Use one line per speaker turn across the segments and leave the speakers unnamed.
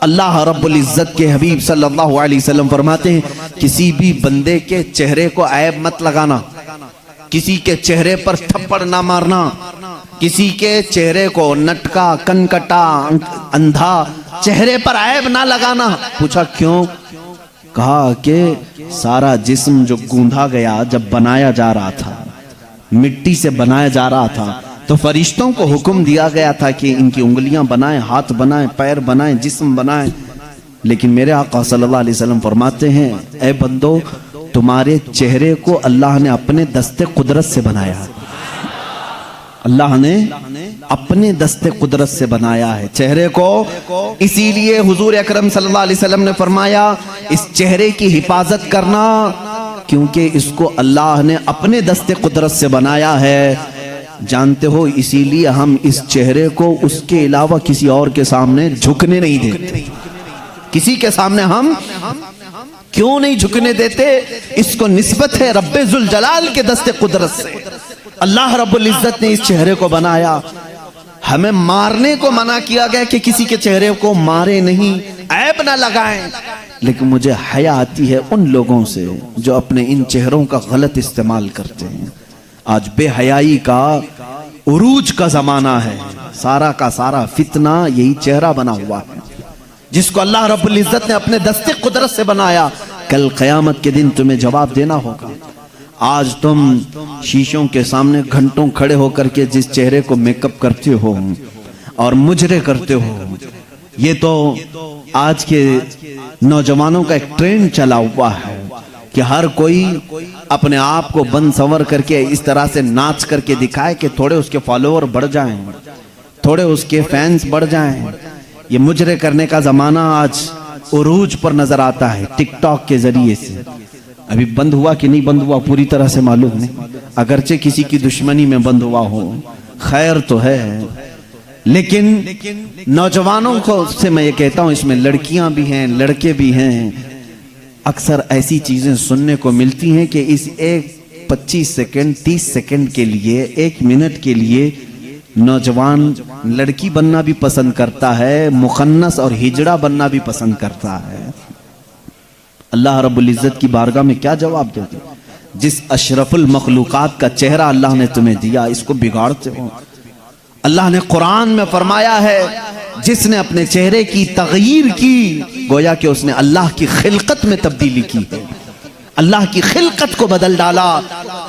अल्लाह रब्बुल इज्जत के हबीब सल्लल्लाहु अलैहि वसल्लम फरमाते हैं, किसी भी बंदे के चेहरे को ऐब मत लगाना, किसी के चेहरे पर थप्पड़ ना मारना, किसी के चेहरे को नटका, कनकटा, अंधा चेहरे पर ऐब ना लगाना। पूछा क्यों? कहा कि सारा जिस्म जो गूंधा गया, जब बनाया जा रहा था, मिट्टी से बनाया जा रहा था, तो फरिश्तों को हुक्म दिया गया था कि इनकी उंगलियां बनाएं, हाथ बनाएं, पैर बनाएं, जिस्म बनाएं। लेकिन मेरे आका सल्लल्लाहु अलैहि वसल्लम फरमाते हैं, ऐ बंदो, तुम्हारे चेहरे को अल्लाह ने अपने दस्ते कुदरत से बनाया। अल्लाह ने अपने दस्ते कुदरत से बनाया है चेहरे को। इसीलिए हुजूर अकरम सल्लल्लाहु अलैहि वसल्लम ने फरमाया, इस चेहरे की हिफाजत करना, क्योंकि इसको अल्लाह ने अपने दस्ते कुदरत से बनाया है। जानते हो, इसीलिए हम इस चेहरे को उसके अलावा किसी और के सामने झुकने नहीं देते। किसी के सामने हम क्यों नहीं झुकने देते? इसको निस्बत है रब्बे जुल जलाल के दस्ते कुदरत से। अल्लाह रब्बुल इज्जत ने इस चेहरे को बनाया। हमें मारने को मना किया गया कि किसी के चेहरे को मारे नहीं, ऐब ना लगाएं। लेकिन मुझे हया आती है उन लोगों से जो अपने इन चेहरों का गलत इस्तेमाल करते हैं। आज बेहयाई का उरूज का जमाना है, सारा का सारा फितना यही चेहरा बना हुआ है, जिसको अल्लाह रब्बुल इज्जत ने अपने दस्ते कुदरत से बनाया। कल क़यामत के दिन तुम्हें जवाब देना होगा। आज तुम शीशों के सामने घंटों खड़े होकर के जिस चेहरे को मेकअप करते हो और मुजरे करते हो, ये तो आज के नौजवानों का एक ट्रेंड चला हुआ है कि हर कोई अपने आप को बंद संवर करके इस तरह से नाच करके दिखाए कि थोड़े उसके फॉलोअर बढ़ जाएं, थोड़े उसके फैंस बढ़ जाएं। ये मुजरे करने का जमाना आज उरूज पर नजर आता है टिकटॉक के जरिए से। अभी बंद हुआ कि नहीं बंद हुआ पूरी तरह से मालूम नहीं, अगरचे किसी की दुश्मनी में बंद हुआ हो, खैर तो है। लेकिन नौजवानों को से मैं ये कहता हूं, इसमें लड़कियां भी हैं, लड़के भी हैं। अक्सर ऐसी चीजें सुनने को मिलती हैं कि इस एक 25 सेकंड 30 सेकंड के लिए, 1 मिनट के लिए नौजवान लड़की बनना भी पसंद करता है, मुखन्नस और हिजड़ा बनना भी पसंद करता है। अल्लाह रब्बुल इज्जत की बारगाह में क्या जवाब दोगे? जिस अशरफुल मखलूकात का चेहरा अल्लाह ने तुम्हें दिया, इसको बिगाड़ते हो। अल्लाह ने कुरान में फरमाया है, जिसने अपने चेहरे की तगयीर की, गोया कि उसने अल्लाह की खिलकत में तब्दीली की है, अल्लाह की खिलकत को बदल डाला।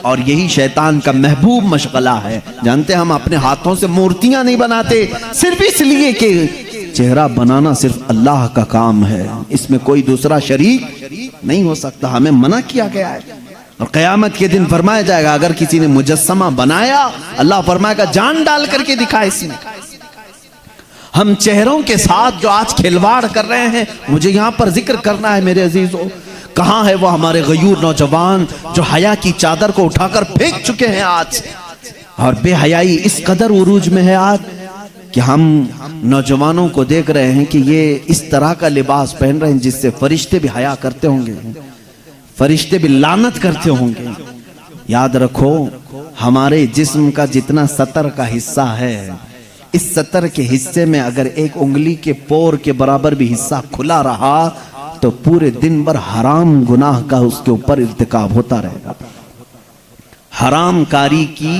और यही शैतान का महबूब मशगला है। जानते हैं, हम अपने हाथों से मूर्तियां नहीं बनाते सिर्फ इसलिए कि चेहरा बनाना सिर्फ अल्लाह का काम है, इसमें कोई दूसरा शरीक नहीं हो सकता। हमें मना किया गया है और क़यामत के दिन फरमाया जाएगा, अगर किसी ने मुजस्समा बनाया, अल्लाह फरमाएगा जान डाल करके दिखा इसमें। हम चेहरों के साथ जो आज खिलवाड़ कर रहे हैं, मुझे यहां पर जिक्र करना है मेरे अजीजों। कहां है वो हमारे गयूर नौजवान जो हया की चादर को उठाकर फेंक चुके हैं आज? और बेहयाई इस कदर उरूज में है आज कि हम नौजवानों को देख रहे हैं कि ये इस तरह का लिबास पहन रहे हैं जिससे फरिश्ते भी हया करते होंगे, फरिश्ते भी लानत करते होंगे। याद रखो, हमारे जिस्म का जितना सतर का हिस्सा है, इस सतर के हिस्से में अगर एक उंगली के पोर के बराबर भी हिस्सा खुला रहा तो पूरे दिन भर हराम गुनाह का उसके ऊपर इर्तिकाब होता रहेगा। हरामकारी की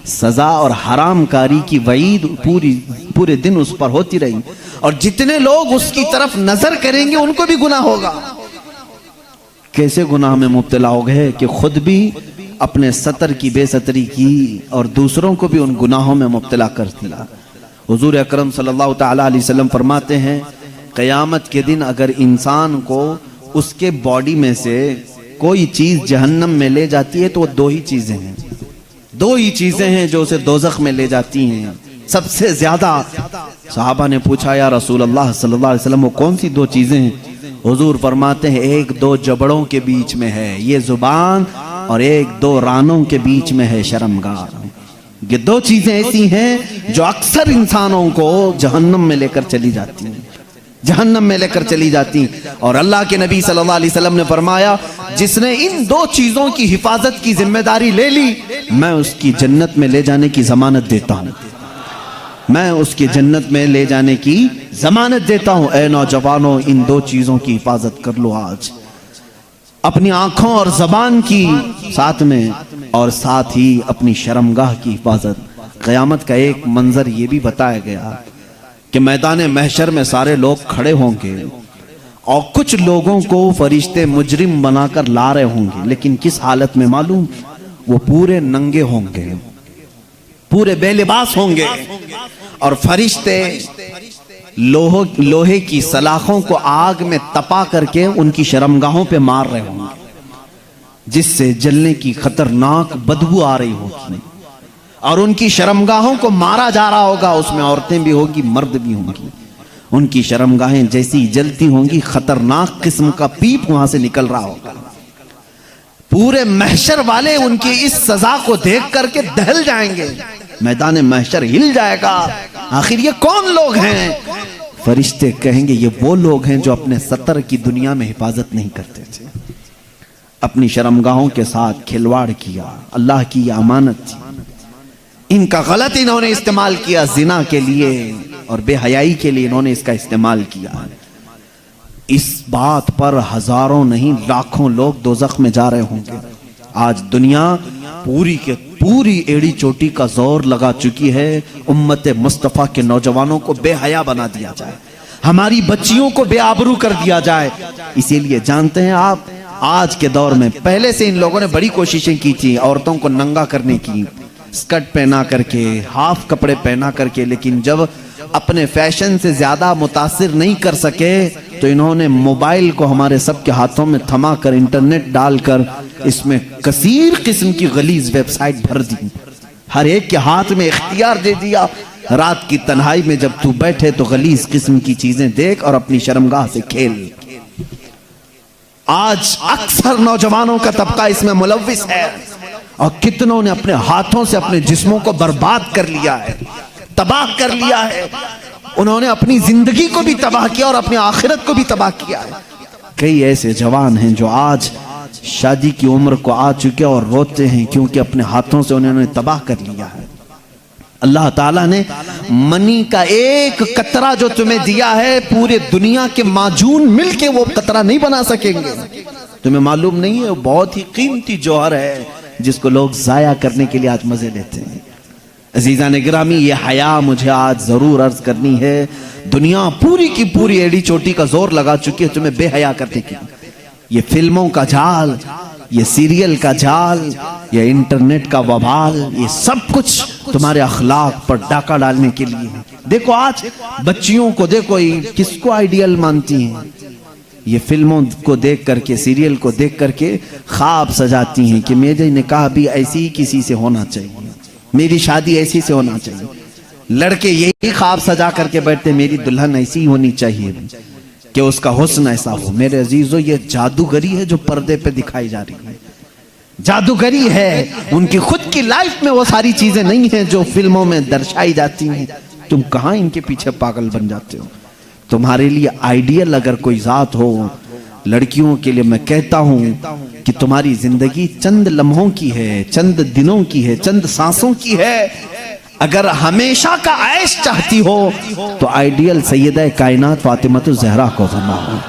सजा और हरामकारी की वईद पूरे दिन उस पर होती रही, और जितने लोग उसकी तरफ नजर करेंगे उनको भी गुनाह होगा। कैसे गुनाह में मुब्तला हो गए कि खुद भी अपने सतर की बेसतरी की और दूसरों को भी उन गुनाहों में मुब्तला कर दिया। हुजूर अकरम सल्लल्लाहु ताला अलैहि वसल्लम फरमाते हैं, क़यामत के दिन अगर इंसान को उसके बॉडी में से कोई चीज जहन्नम में ले जाती है तो वो दो ही चीजें हैं जो उसे दोज़ख में ले जाती हैं सबसे ज्यादा। सहाबा ने पूछा, या रसूल अल्लाह सल्लल्लाहु अलैहि वसल्लम, वो कौन सी 2 चीजें हैं? हुजूर फरमाते हैं, 1-2 जबड़ों के बीच में है ये जुबान, और 1-2 रानों के बीच में है शर्मगार। ये 2 चीजें ऐसी हैं जो अक्सर इंसानों को जहन्नम में लेकर चली जाती हैं, जहन्नम में लेकर चली जाती। और अल्लाह के नबी सल्लल्लाहु अलैहि वसल्लम ने फरमाया, जिसने इन 2 चीजों की हिफाजत की जिम्मेदारी ले ली, मैं उसकी जन्नत में ले जाने की जमानत देता हूं, मैं उसकी जन्नत में ले जाने की जमानत देता हूं। ए नौजवानों, इन दो चीजों की हिफाजत कर लो आज, अपनी आंखों और जबान की साथ में, और साथ ही अपनी शर्मगाह की हिफाजत। क़यामत का एक मंजर ये भी बताया गया कि मैदान महशर में सारे लोग खड़े होंगे और कुछ लोगों को फरिश्ते मुजरिम बनाकर ला रहे होंगे, लेकिन किस हालत में मालूम? वो पूरे नंगे होंगे, पूरे बेलिबास होंगे, और फरिश्ते लोहे की सलाखों को आग में तपा करके उनकी शर्मगाहों पे मार रहे होंगे, जिससे जलने की खतरनाक बदबू आ रही होगी, और उनकी शर्मगाहों को मारा जा रहा होगा। उसमें औरतें भी होंगी, मर्द भी होंगी। उनकी शर्मगाहें जैसी जलती होंगी, खतरनाक किस्म का पीप वहां से निकल रहा होगा। पूरे महशर वाले उनकी इस सजा को देख करके दहल जाएंगे, मैदान महशर हिल जाएगा। आखिर ये कौन लोग हैं? फरिश्ते कहेंगे ये वो लोग हैं जो अपने सतर की दुनिया में हिफाजत नहीं करते थे, अपनी शर्मगाहों के साथ खिलवाड़ किया। अल्लाह की अमानत थी, इनका गलत इन्होंने इस्तेमाल किया, जिना के लिए और बेहयाई के लिए इन्होंने इसका इस्तेमाल किया। इस बात पर हजारों नहीं लाखों लोग दोज़ख में जा रहे होंगे। आज दुनिया पूरी के पूरी एड़ी चोटी का जोर लगा चुकी है उम्मत मुस्तफ़ा के नौजवानों को बेहया बना दिया जाए, हमारी बच्चियों को बेआबरू कर दिया जाए। इसीलिए जानते हैं आप, आज के दौर में, पहले से इन लोगों ने बड़ी कोशिशें की थी औरतों को नंगा करने की, स्कर्ट पहना करके, हाफ कपड़े पहना करके, लेकिन जब अपने फैशन से ज्यादा मुतासिर नहीं कर सके तो इन्होंने मोबाइल को हमारे सबके हाथों में थमा कर, इंटरनेट डालकर इसमें कसीर किस्म की गलीज वेबसाइट भर दी, हर एक के हाथ में इख्तियार दे दिया। रात की तन्हाई में जब तू बैठे तो गलीज किस्म की चीजें देख और अपनी शर्मगाह से खेल। आज अक्सर नौजवानों का तबका इसमें मुलव्विस है, और कितनों ने अपने हाथों से अपने जिस्मों को बर्बाद कर लिया है, तबाह कर लिया है। उन्होंने अपनी जिंदगी को भी तबाह किया और अपनी आखिरत को भी तबाह किया है। कई ऐसे जवान हैं जो आज शादी की उम्र को आ चुके और रोते हैं क्योंकि अपने हाथों से उन्होंने तबाह कर लिया है। अल्लाह ताला ने मनी का एक कतरा जो तुम्हें दिया है, पूरे दुनिया के माजून मिलके वो कतरा नहीं बना सकेंगे। तुम्हें मालूम नहीं है, वो बहुत ही कीमती जौहर है जिसको लोग जाया करने के लिए आज मजे लेते हैं। अजीजा ने गिरामी, ये हया मुझे आज जरूर अर्ज करनी है। दुनिया पूरी की पूरी एड़ी चोटी का जोर लगा चुकी है तुम्हें बेहया करने की। ये फिल्मों का जाल, ये सीरियल का जाल, ये इंटरनेट का वबाल, ये सब कुछ तुम्हारे अखलाक पर डाका डालने के लिए है। देखो आज बच्चियों को देखो, किसको आइडियल मानती हैं? ये फिल्मों को देख करके, सीरियल को देख करके ख्वाब सजाती हैं कि मेरे निकाह भी ऐसी ही किसी से होना चाहिए, मेरी शादी ऐसी से होना चाहिए। लड़के यही ख्वाब सजा करके बैठते, मेरी दुल्हन ऐसी ही होनी चाहिए कि उसका हुस्न ऐसा हो। मेरे अजीजों, ये जादूगरी है जो पर्दे पे दिखाई जा रही है, जादूगरी है। उनकी खुद की लाइफ में वो सारी चीजें नहीं है जो फिल्मों में दर्शाई जाती हैं। तुम कहां इनके पीछे पागल बन जाते हो? तुम्हारे लिए आइडियल अगर कोई जात हो, लड़कियों के लिए मैं कहता हूं कि तुम्हारी जिंदगी चंद लम्हों की है, चंद दिनों की है, चंद सांसों की है। अगर हमेशा का ऐश चाहती हो तो आइडियल सैयदा कायनात फातिमातुज़ ज़हरा को बनाओ,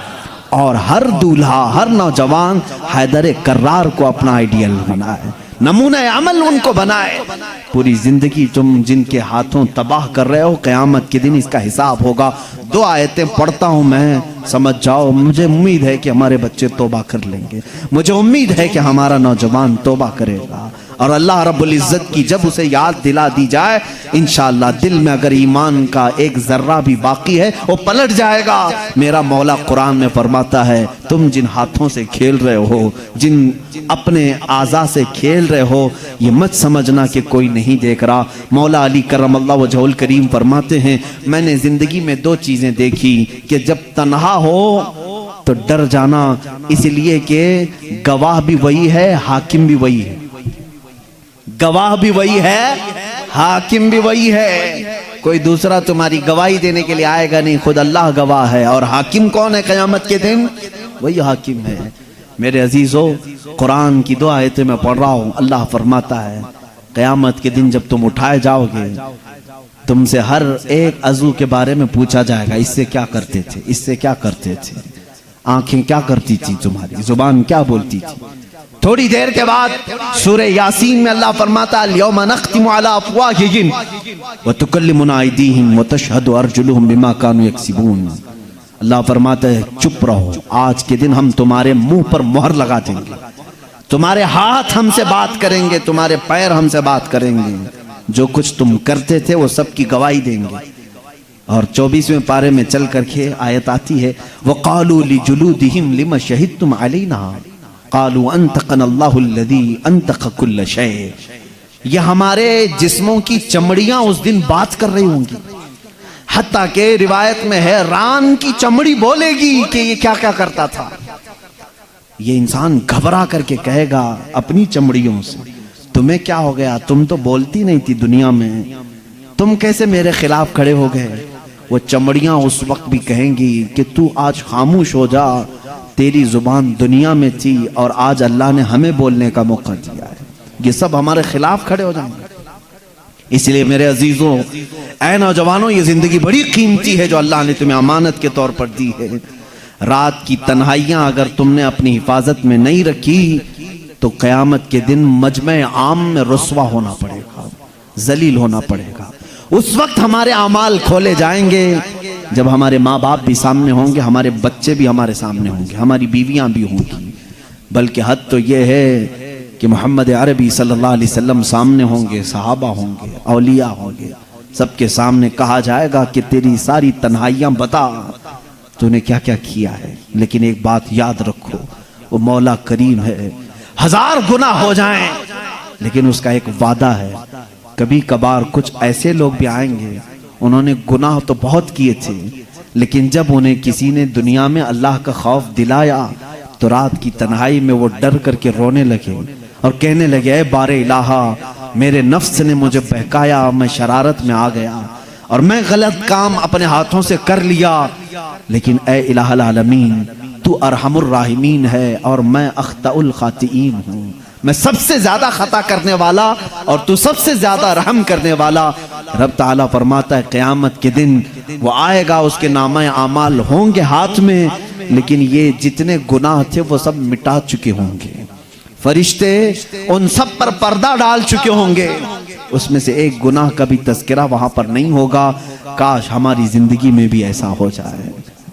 और हर दूल्हा, हर नौजवान हैदर कर्रार को अपना आइडियल बनाए, नमूना अमल उनको बनाए। पूरी जिंदगी तुम जिनके हाथों तबाह कर रहे हो, क़यामत के दिन इसका हिसाब होगा। 2 आयतें पढ़ता हूं मैं, समझ जाओ। मुझे उम्मीद है कि हमारे बच्चे तौबा कर लेंगे, मुझे उम्मीद है कि हमारा नौजवान तौबा करेगा, और अल्लाह रब्बुल इज्जत की जब उसे याद दिला दी जाए, इंशाअल्लाह दिल में अगर ईमान का एक जर्रा भी बाकी है वो पलट जाएगा। मेरा मौला कुरान में फरमाता है, तुम जिन हाथों से खेल रहे हो, जिन अपने आज़ा से खेल रहे हो, ये मत समझना कि कोई नहीं देख रहा। मौला अली करमल्लाहु वजहुल करीम फरमाते हैं, मैंने जिंदगी में 2 चीजें देखी कि जब तन्हा हो तो डर जाना, इसलिए कि गवाह भी वही है, हाकिम भी वही है। गवाह भी वही है, हाकिम भी वही है। कोई दूसरा तुम्हारी गवाही देने के लिए आएगा नहीं, खुद अल्लाह गवाह है। और हाकिम कौन है क़यामत के दिन? वही हाकिम है। मेरे अजीजों, कुरान की 2 आयतें मैं पढ़ रहा हूं। अल्लाह फरमाता है, क़यामत के दिन जब तुम उठाए जाओगे तुमसे हर एक अज़ू के बारे में पूछा जाएगा, इससे क्या करते थे, इससे क्या करते थे, आंखें क्या करती थी तुम्हारी, जुबान क्या बोलती थी। थोड़ी देर के बाद सूरह यासीन में अल्लाह फरमाता है यौमा नख्तिमु अला अफ़वाहिहिम व तुकल्लिमुना अयदीहिम व तशहदु अर्जुलुहुम बिमा कानू यक्सिबून। अल्लाह फरमाता है चुप रहो, आज के दिन हम तुम्हारे मुंह पर मोहर लगा देंगे, तुम्हारे हाथ हमसे बात करेंगे, तुम्हारे पैर हमसे बात करेंगे, जो कुछ तुम करते थे वो सब की गवाही देंगे। और 24वें पारे में चल करके आयत आती है वक़ालू लिजुलूदिहिम लिमा शहिदतुम अलैना क़ालू अंतक़नल्लाहु अल्लज़ी अंतक़ कुल्ल शै। ये हमारे जिस्मों की चमड़ियां उस दिन बात कर रही होंगी, हत्ता के रिवायत में है रान की चमड़ी बोलेगी कि ये क्या क्या करता था। ये इंसान घबरा करके कहेगा अपनी चमड़ियों से तुम्हें क्या हो गया, तुम तो बोलती नहीं थी दुनिया में, तुम कैसे मेरे खिलाफ खड़े हो गए। वो चमड़ियां उस वक्त भी कहेंगी कि तू आज खामोश हो जा, तेरी जुबान दुनिया में थी और आज अल्लाह ने हमें बोलने का मौका दिया है, ये सब हमारे खिलाफ खड़े हो जाएंगे। इसलिए मेरे अजीजों, ऐ नौजवानों, ये जिंदगी बड़ी कीमती है जो अल्लाह ने तुम्हें अमानत के तौर पर दी है। रात की तन्हाइयां अगर तुमने अपनी हिफाजत में नहीं रखी तो क़यामत के दिन मजमे आम में रुस्वा होना पड़ेगा, जलील होना पड़ेगा। उस वक्त हमारे अमाल खोले जाएंगे जब हमारे माँ बाप भी सामने होंगे, हमारे बच्चे भी हमारे सामने होंगे, हमारी बीवियां भी होंगी। बल्कि हद तो ये है कि मोहम्मद अरबी सल्लल्लाहु अलैहि वसल्लम सामने होंगे, सहाबा होंगे, औलिया होंगे, सबके सामने कहा जाएगा कि तेरी सारी तन्हाइयां बता, तूने क्या क्या किया है। लेकिन एक बात याद रखो, वो मौला करीम है, 1000 गुनाह हो जाएं लेकिन उसका एक वादा है, कभी कभार कुछ ऐसे लोग भी आएंगे, उन्होंने गुनाह तो बहुत किए थे लेकिन जब उन्हें किसी ने दुनिया में अल्लाह का खौफ दिलाया तो रात की तन्हाई में वो डर करके रोने लगे और कहने लगे ऐ बारे इलाहा, मेरे नफ्स ने मुझे बहकाया, मैं शरारत में आ गया और मैं गलत काम अपने हाथों से कर लिया, लेकिन ऐ इलाहल आलमीन तू अरहमुर राहिमीन है और मैं अख्ताउल खातिईन हूँ, मैं सबसे ज्यादा खता करने वाला और तू सबसे ज्यादा रहम करने वाला। रब ताला फरमाता है क़यामत के दिन वो आएगा, उसके नामे आमाल होंगे हाथ में, लेकिन ये जितने गुनाह थे वो सब मिटा चुके होंगे, फरिश्ते उन सब पर पर्दा डाल चुके होंगे, उसमें से एक गुनाह का भी तज़किरा वहां पर नहीं होगा। काश हमारी जिंदगी में भी ऐसा हो जाए,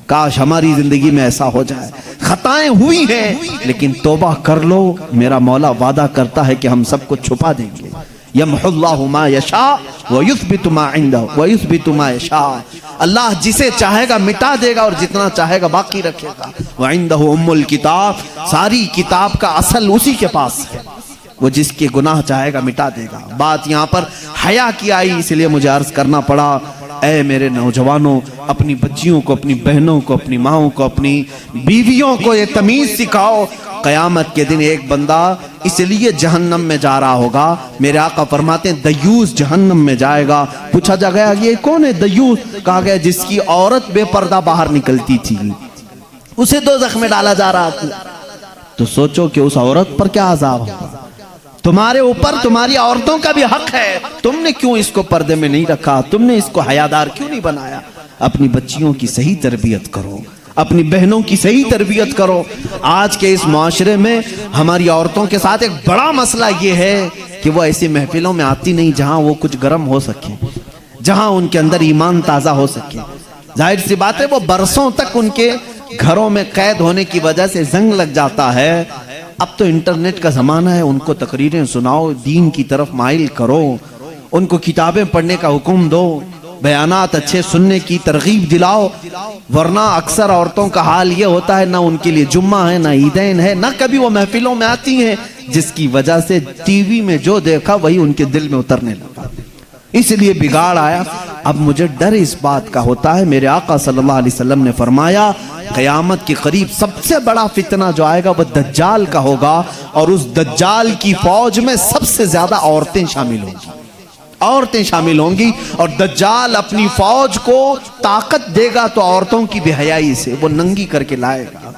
काश हमारी जिंदगी में ऐसा हो जाए। खताएं हुई हैं लेकिन तौबा कर लो, मेरा मौला वादा करता है कि हम सबको छुपा देंगे। यमहुल्लाहु मा यशा व युस्बितु मा इंदहु व युस्बितु मा यशा। अल्लाह जिसे चाहेगा मिटा देगा और जितना चाहेगा बाकी रखेगा। व इंदहु उम्मुल किताब, सारी किताब का असल उसी के पास है, वो जिसके गुनाह चाहेगा मिटा देगा। बात यहाँ पर हया की आई, इसलिए मुझे अर्ज करना पड़ा, ऐ मेरे नौजवानों, अपनी बच्चियों को, अपनी बहनों को, अपनी माओं को, अपनी बीवियों को ये तमीज सिखाओ। क़यामत के दिन एक बंदा इसलिए जहन्नम में जा रहा होगा, मेरे आका फरमाते हैं दयूस जहन्नम में जाएगा। पूछा जा गया ये कौन है दयूस? कहा गया जिसकी औरत बेपर्दा बाहर निकलती थी, उसे दोज़ख में डाला जा रहा था। तो सोचो कि उस औरत पर क्या अज़ाब होगा। तुम्हारे ऊपर तुम्हारी औरतों का भी हक है, तुमने क्यों इसको पर्दे में नहीं रखा, तुमने इसको हयादार क्यों नहीं बनाया। अपनी बच्चियों की सही तरबियत करो, अपनी बहनों की सही तरबियत करो। आज के इस मुआशरे में हमारी औरतों के साथ एक बड़ा मसला ये है कि वो ऐसी महफिलों में आती नहीं जहां वो कुछ गर्म हो सके, जहां उनके अंदर ईमान ताज़ा हो सके। जाहिर सी बात है वो बरसों तक उनके घरों में कैद होने की वजह से जंग लग जाता है। अब तो इंटरनेट का ज़माना है, उनको तकरीरें सुनाओ, दीन की तरफ माइल करो, उनको किताबें पढ़ने का हुक्म दो, बयानात अच्छे सुनने की तरगीब दिलाओ। वरना अक्सर औरतों का हाल ये होता है, ना उनके लिए जुम्मा है, ना ईदैन है, ना कभी वो महफिलों में आती हैं, जिसकी वजह से टीवी में जो देखा वही उनके दिल में उतरने लगा, इसलिए बिगाड़ आया। अब मुझे डर इस बात का होता है, मेरे आका सल्लल्लाहु अलैहि वसल्लम ने फरमाया क़यामत के करीब सबसे बड़ा फितना जो आएगा वह दज्जाल का होगा, और उस दज्जाल की फौज में सबसे ज्यादा औरतें शामिल होंगी, औरतें शामिल होंगी। और दज्जाल अपनी फौज को ताकत देगा तो औरतों की बेहयाई से वो नंगी करके लाएगा।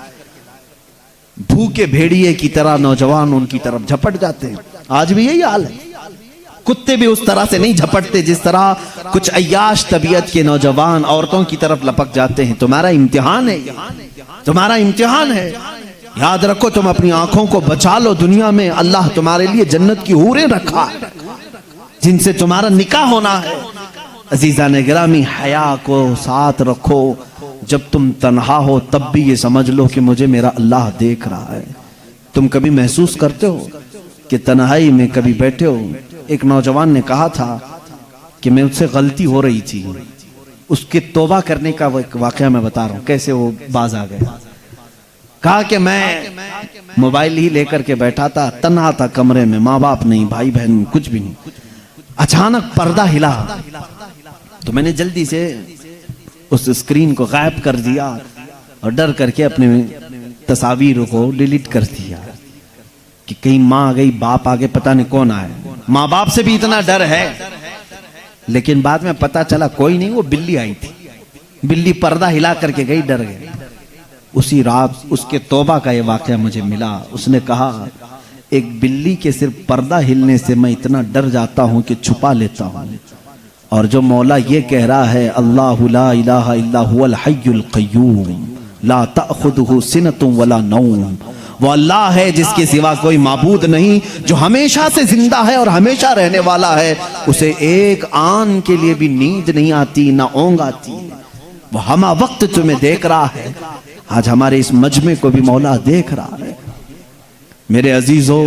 भूखे भेड़िए की तरह नौजवान उनकी तरफ झपट जाते हैं। आज भी यही हाल है, कुत्ते भी उस तरह से नहीं झपटते जिस तरह कुछ अय्याश तबीयत के नौजवान औरतों की तरफ लपक जाते हैं। तुम्हारा इम्तिहान है, तुम्हारा इम्तिहान है। याद रखो, तुम अपनी आंखों को बचा लो। दुनिया में अल्लाह तुम्हारे लिए जन्नत की हूरें रखा है जिनसे तुम्हारा निकाह होना है। अजीज़ान गिरामी, हया को साथ रखो। जब तुम तन्हा हो तब भी ये समझ लो कि मुझे मेरा अल्लाह देख रहा है। तुम कभी महसूस करते हो कि तन्हाई में कभी बैठे हो? एक नौजवान ने कहा था कि मैं उससे गलती हो रही थी, उसके तौबा करने का वो एक वाकया मैं बता रहा हूँ, कैसे वो बाज आ गया। कहा कि मैं मोबाइल ही लेकर के बैठा था, तन्हा था कमरे में, माँ बाप नहीं, भाई बहन कुछ भी नहीं। अचानक पर्दा हिला तो मैंने जल्दी से उस स्क्रीन को गायब कर दिया और डर करके अपने तस्वीर को डिलीट कर दिया कि कहीं माँ आ गई, बाप आ गए, पता नहीं कौन आए। माँ बाप से भी इतना डर है, लेकिन बाद में पता चला कोई नहीं, वो बिल्ली आई थी। बिल्ली पर्दा हिला करके गई, डर गए। उसी रात उसके तौबा का ये वाकया मुझे मिला। उसने कहा, एक बिल्ली के सिर्फ पर्दा हिलने से मैं इतना डर जाता हूं कि छुपा लेता हूं। और जो मौला ये कह रहा है, अल्लाहु ला इलाहा इल्ला हुवल हय्युल क़य्यूम ला तअख़ुदुहु सिनतुन वला नौम, वो अल्लाह है जिसके सिवा कोई माबूद नहीं, जो हमेशा से जिंदा है और हमेशा रहने वाला है। उसे एक आन के लिए भी नींद नहीं आती, ना ऊँघ आती। वो हमा वक्त तुम्हें देख रहा है। आज हमारे इस मजमे को भी मौला देख रहा है। मेरे अजीजों,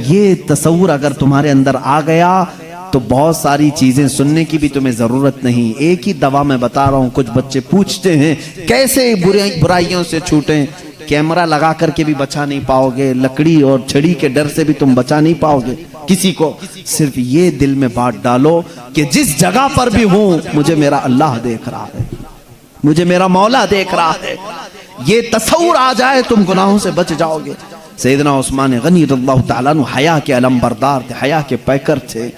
ये तसव्वुर अगर तुम्हारे अंदर आ गया तो बहुत सारी चीजें सुनने की भी तुम्हें जरूरत नहीं। एक ही दवा मैं बता रहा हूं। कुछ बच्चे पूछते हैं कैसे बुराइयों से छूटें। कैमरा लगा करके भी बचा नहीं पाओगे, लकड़ी और छड़ी के डर से भी तुम बचा नहीं पाओगे किसी को। सिर्फ ये दिल में बात डालो कि जिस जगह पर भी हूं मुझे मेरा अल्लाह देख रहा है, मुझे मेरा मौला देख रहा है। ये तसव्वुर आ जाए तुम गुनाहों से बच जाओगे। सैयदना उस्मान गनी रज़ियल्लाहु ताला अन्हु हया के अलम बरदार थे, हया के पैकर थे।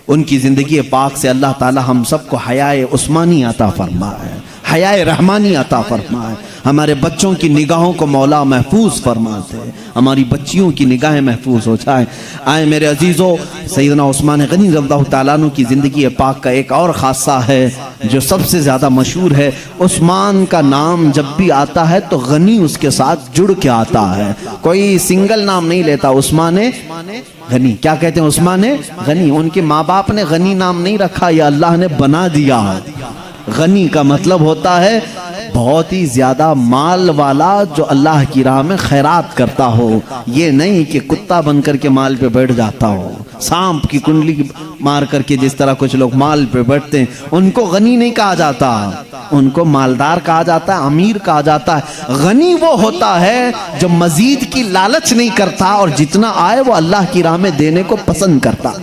उनकी जिंदगी पाक से अल्लाह ताला हम सबको हयाए उस्मानी अता फरमाए, हयाए रहमानी अता फरमाए। हमारे बच्चों की निगाहों को मौला महफूज फरमाते, हमारी बच्चियों की निगाहें महफूज हो जाए। आए मेरे अजीज़ों, सैयदना उस्मान गनी रज़ियल्लाहु ताला अन्हु की ज़िंदगी पाक का एक और ख़ासा है जो सबसे ज़्यादा मशहूर है। उस्मान का नाम जब भी आता है तो गनी उसके साथ जुड़ के आता है। कोई सिंगल नाम नहीं लेता, उस्मान गनी। क्या कहते हैं? उस्मान गनी। उनके माँ बाप ने गनी नाम नहीं रखा, या अल्लाह ने बना दिया। गनी का मतलब होता है बहुत ही ज्यादा माल वाला, जो अल्लाह की राह में खैरात करता हो। ये नहीं कि कुत्ता बनकर के माल पे बैठ जाता हो, सांप की कुंडली मार करके जिस तरह कुछ लोग माल पे बैठते हैं, उनको गनी नहीं कहा जाता, उनको मालदार कहा जाता है, अमीर कहा जाता है। गनी वो होता है जो मजीद की लालच नहीं करता और जितना आए वो अल्लाह की राह में देने को पसंद करता।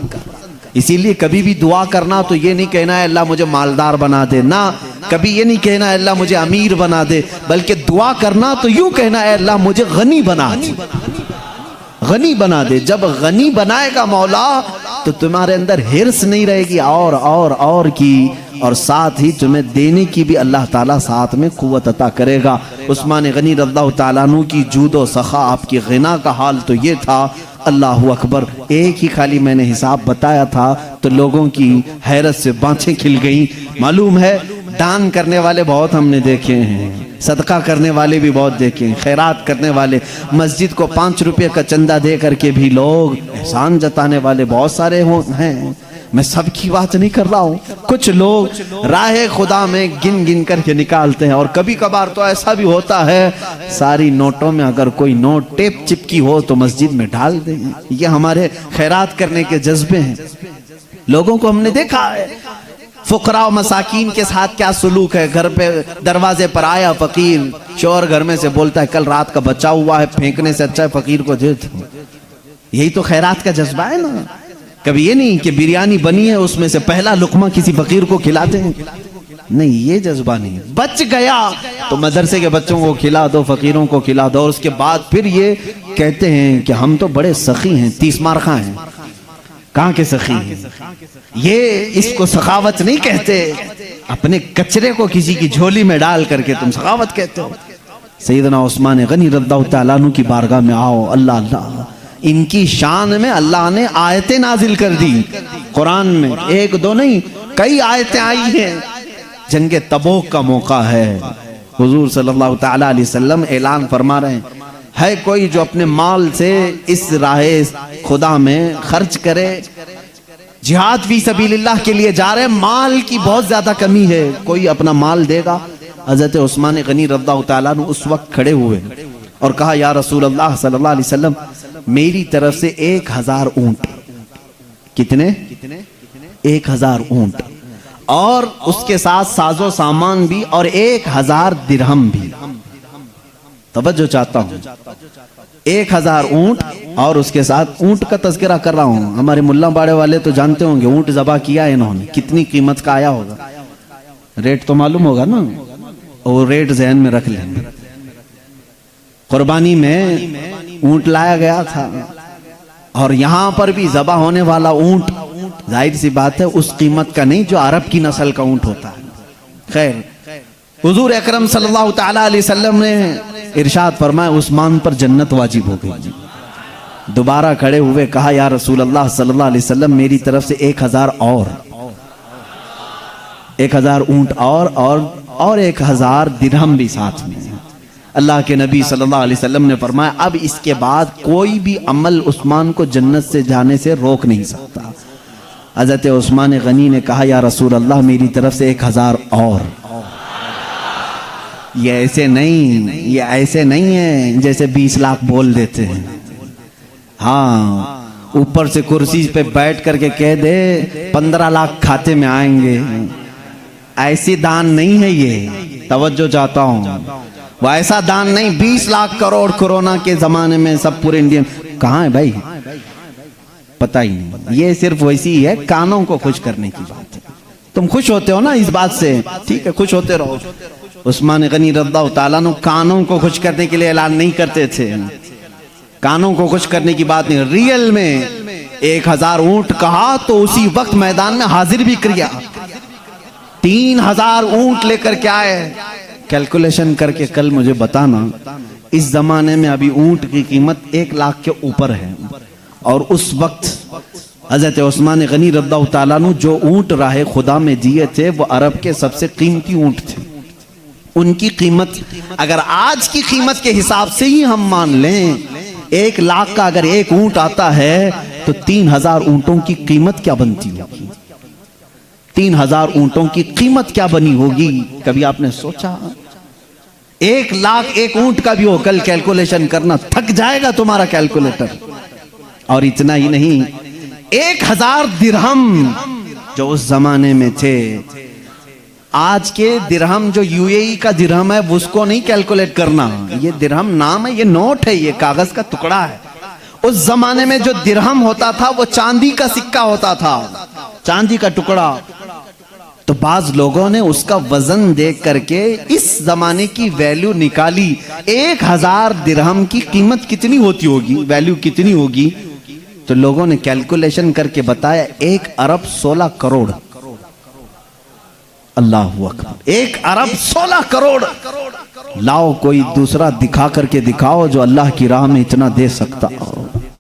इसीलिए कभी भी दुआ करना तो ये नहीं कहना है अल्लाह मुझे मालदार बना दे, ना कभी ये नहीं कहना है अल्लाह मुझे अमीर बना दे, बल्कि दुआ करना तो यूं कहना है अल्लाह मुझे गनी बना दे, गनी बना दे। जब गनी बनाएगा मौला तो तुम्हारे अंदर हिर्स नहीं रहेगी और की, और साथ ही तुम्हें देने की भी अल्लाह ताला साथ में कुव्वत अता करेगा। उस्मान गनी रज़ियल्लाहु ताला अन्हु की जूदो सखा, आपकी गिना का हाल तो ये था, अल्लाहु अकबर। एक ही खाली मैंने हिसाब बताया था तो लोगों की हैरत से बाँछें खिल गई। मालूम है दान करने वाले बहुत हमने देखे हैं, सदका करने वाले भी बहुत देखे हैं, खैरात करने वाले, मस्जिद को 5 रुपये का चंदा दे करके भी लोग एहसान जताने वाले बहुत सारे हैं। मैं सबकी बात नहीं कर रहा हूँ। कुछ लोग राह खुदा में गिन गिन करके निकालते हैं, और कभी कभार तो ऐसा भी होता है सारी नोटों में अगर कोई नोट टेप चिपकी हो तो मस्जिद में डाल दें। ये हमारे खैरात करने के जज्बे हैं। लोगों को हमने देखा है फुकरा और मसाकीन के साथ क्या सुलूक है। घर पे दरवाजे पर आया फकीर, चोर घर में से बोलता है कल रात का बचा हुआ है, फेंकने से अच्छा है फकीर को दे दो। यही तो खैरात का जज्बा है ना। कभी ये नहीं कि बिरयानी बनी है उसमें से पहला लुकमा किसी फकीर को खिलाते हैं, नहीं, ये जज्बा नहीं। बच गया तो मदरसे के बच्चों को खिला दो, फकीरों को खिला दो, और उसके बाद फिर ये कहते हैं कि हम तो बड़े सखी हैं, 30 मारखा हैं। कहाँ के सखी हैं? ये इसको सखावत नहीं कहते। अपने कचरे को किसी की झोली में डाल करके तुम सखावत कहते हो। सैयदना उस्मान गनी रज़ियल्लाहु ताला अन्हु की बारगाह में आओ, अल्लाह अल्लाह, इनकी शान में अल्लाह ने आयतें नाजिल कर दी कुरान में, एक दो नहीं कई आयतें आई हैं। जंगे तबूक का मौका है, हुजूर सल्लल्लाहु ताला अलैहि वसल्लम ऐलान फरमा रहे हैं, है कोई जो अपने माल से इस राहे खुदा में खर्च करे, जिहाद फी सबीलिल्लाह के लिए जा रहे हैं, माल की बहुत ज्यादा कमी है, कोई अपना माल देगा। हजरत उस्मान गनी रज़ियल्लाहु ताला अन्हु उस वक्त खड़े हुए और कहा, या रसूल अल्लाह सल्लल्लाहु अलैहि वसल्लम, मेरी तरफ से 1000 ऊंट। कितने? 1000 ऊंट, और उसके साथ साजो सामान भी, और 1000 दिरहम भी। तवज्जो चाहता हूं, 1000 ऊंट और उसके साथ, ऊंट का तज़किरा कर रहा हूं, हमारे मुल्ला बाड़े वाले तो जानते होंगे ऊंट ज़बा किया है इन्होंने, कितनी कीमत का आया होगा, रेट तो मालूम होगा ना, और रेट जहन में रख लेंगे। कुर्बानी में ऊंट लाया गया था, और यहां पर भी ज़बा होने वाला ऊंट जाहिर सी बात है उस कीमत का नहीं जो अरब की नस्ल का ऊंट होता है। खैर, हुजूर अकरम सल्लल्लाहु ताला अलैहि वसल्लम ने इरशाद फरमाया, उस्मान पर जन्नत वाजिब हो गई। दोबारा खड़े हुए कहा, या रसूल अल्लाह सल्लल्लाहु अलैहि वसल्लम, मेरी तरफ से 1000 और 1000 ऊंट और 1000 दिरहम भी साथ में। अल्लाह के नबी सल्लल्लाहु अलैहि वसल्लम ने फरमाया, अब इसके बाद कोई भी अमल उस्मान को जन्नत से जाने से रोक नहीं सकता। हज़रत उस्मान गनी ने कहा, या रसूल अल्लाह, मेरी तरफ से 1000 और। ये ऐसे नहीं है जैसे 20 लाख बोल देते हैं। हाँ, ऊपर से कुर्सी पे बैठ करके कह दे 15 लाख खाते में आएंगे, ऐसी दान नहीं है ये। तवज्जो चाहता हूँ, वो ऐसा दान नहीं। 20 लाख करोड़ कोरोना के जमाने में सब पूरे इंडिया कहाँ है भाई, पता ही नहीं। ये सिर्फ वैसी ही है, कानों को खुश करने की बात है। तुम खुश होते हो ना इस बात से, ठीक है, खुश होते रहो। उस्मान गनी रज़ियल्लाहु ताला अन्हु कानों को खुश करने के लिए ऐलान नहीं करते थे, कानों को खुश करने की बात नहीं। रियल में 1000 ऊंट कहा तो उसी वक्त मैदान में हाजिर भी किया। 3000 ऊंट लेकर के आए। कैलकुलेशन करके कल मुझे बताना, इस जमाने में अभी ऊंट की कीमत 1 लाख के ऊपर है, और उस वक्त हजरत उस्मान गनी रज़ियल्लाहु ताला अन्हु जो ऊंट राहे खुदा में दिए थे वो अरब के सबसे कीमती ऊंट थे। उनकी कीमत अगर आज की कीमत के हिसाब से ही हम मान लें, 1 लाख का अगर एक ऊंट आता है तो 3000 ऊंटों की कीमत क्या बनती होगी? 3000 ऊंटों की कीमत क्या बनी होगी? कभी आपने सोचा? 1 लाख एक ऊंट का भी हो, कल कैलकुलेशन करना, थक जाएगा तुम्हारा कैलकुलेटर। और इतना ही नहीं, 1000 दिरहम जो उस जमाने में थे, आज के दिरहम जो यूएई का दिरहम है उसको नहीं कैलकुलेट करना, ये दिरहम नाम है, ये नोट है, ये कागज का टुकड़ा है। उस जमाने में जो दिरहम होता था वो चांदी का सिक्का होता था, चांदी का टुकड़ा। तो बाज लोगों ने उसका वजन देख करके इस जमाने की वैल्यू निकाली, 1000 दिरहम की कीमत कितनी होती होगी, वैल्यू कितनी होगी? तो लोगों ने कैलकुलेशन करके बताया 1 अरब 16 करोड़। अल्लाहु अकबर, 1 अरब 16 करोड़। लाओ कोई दूसरा दिखा करके दिखाओ जो अल्लाह की राह में इतना दे सकता हो।